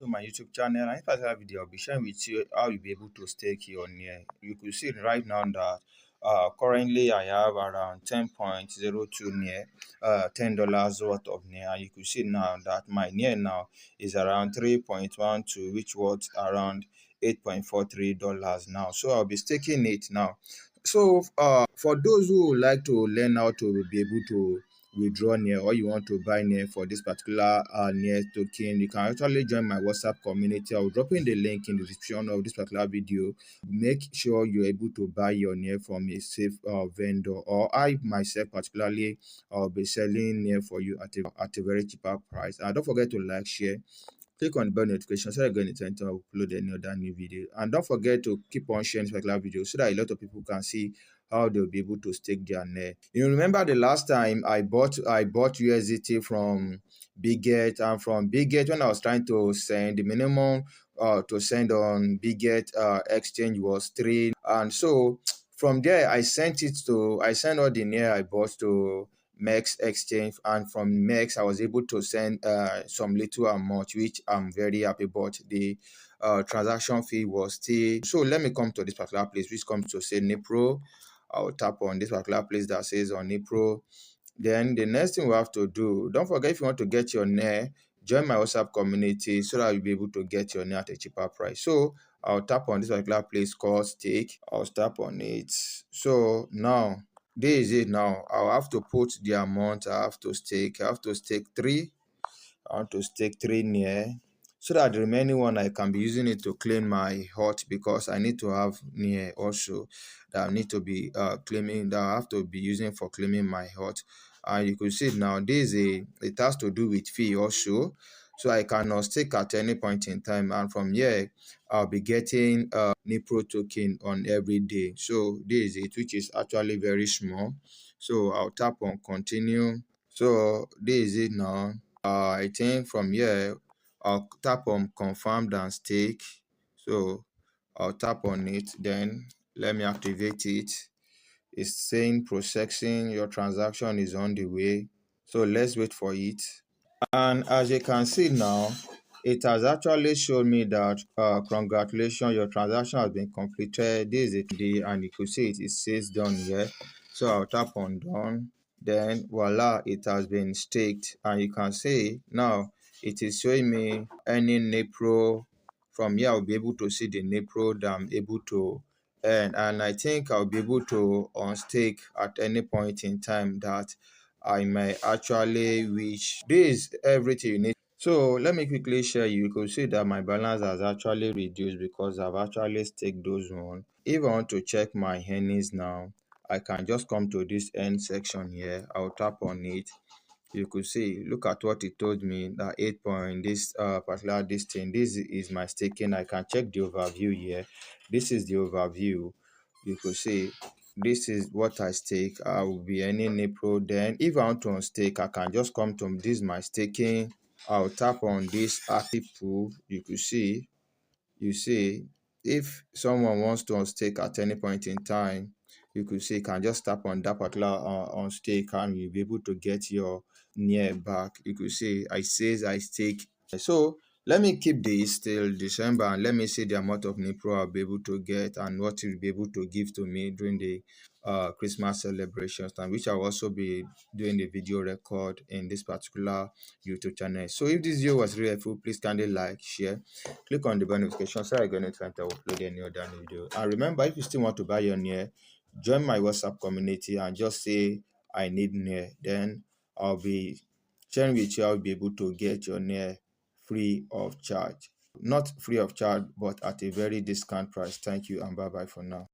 to my YouTube channel. And in particular video, I'll be sharing with you how you'll be able to stake your near. You could see right now that currently I have around 10.02 near, $10 worth of near. And you could see now that my near now is around 3.12, which was around $8.43 now. So I'll be staking it now. So for those who would like to learn how to be able to withdraw near, or you want to buy near for this particular near token, you can actually join my WhatsApp community. I'll drop in the link in the description of this particular video. Make sure you're able to buy your near from a safe vendor, or I myself particularly I'll be selling near for you at a very cheaper price. And don't forget to like, share, click on the bell notification so you're going to upload any other new video. And don't forget to keep on sharing this particular video so that a lot of people can see how they'll be able to stake their net. You remember the last time I bought USDT from Biget, and from Biget, when I was trying to send, the minimum to send on Biget exchange was 3. And so from there I sent all the near I bought to Mex exchange, and from Mex I was able to send some little amount, which I'm very happy about. The transaction fee was still. So let me come to this particular place which comes to say NPRO. I'll tap on this particular place that says on NPRO. Then the next thing we have to do, don't forget, if you want to get your NER, join my WhatsApp community so that you'll be able to get your NER at a cheaper price. So I'll tap on this particular place called stake. I'll tap on it. So now this is it. Now I'll have to put the amount I have to stake. I have to stake 3. I want to stake 3 near, so that the remaining one I can be using it to claim my hot, because I need to have near also that I need to be claiming, that I have to be using for claiming my hot. And you could see now it has to do with fee also, so I cannot stake at any point in time. And from here I'll be getting NPRO token on every day. So this is it, which is actually very small. So I'll tap on continue. So this is it now. I think from here I'll tap on confirmed and stake. So I'll tap on it, then let me activate it. It's saying processing, your transaction is on the way. So let's wait for it. And as you can see now, it has actually shown me that congratulations, your transaction has been completed. This is it, and you could see it says done here. So I'll tap on done, then voila, it has been staked. And you can see now it is showing me any NPRO. From here I'll be able to see the NPRO that I'm able to earn, and I think I'll be able to unstake at any point in time that I may actually wish. This is everything you need. So let me quickly share. You could see that my balance has actually reduced because I've actually staked those one. If I want to check my earnings now, I can just come to this end section here. I'll tap on it. You could see, look at what it told me, that 8 point this particular this thing, this is my staking. I can check the overview here. This is the overview. You could see this is what I stake. I will be earning NPRO. Then if I want to unstake, I can just come to this my staking. I'll tap on this active pool. You could see, you see, if someone wants to unstake at any point in time, you could see, you can just tap on that particular on stake, and you'll be able to get your near back. You could see I stake. So let me keep this till December, and let me see the amount of NPRO I'll be able to get and what you'll be able to give to me during the Christmas celebrations time, which I'll also be doing the video record in this particular YouTube channel. So if this video was really helpful, please kindly like, share, click on the bell notification so you're going to upload any other video. And remember, if you still want to buy your near, join my WhatsApp community and just say I need near. Then I'll be sharing with you how you'll be able to get your near free of charge. Not free of charge, but at a very discount price. Thank you, and bye bye for now.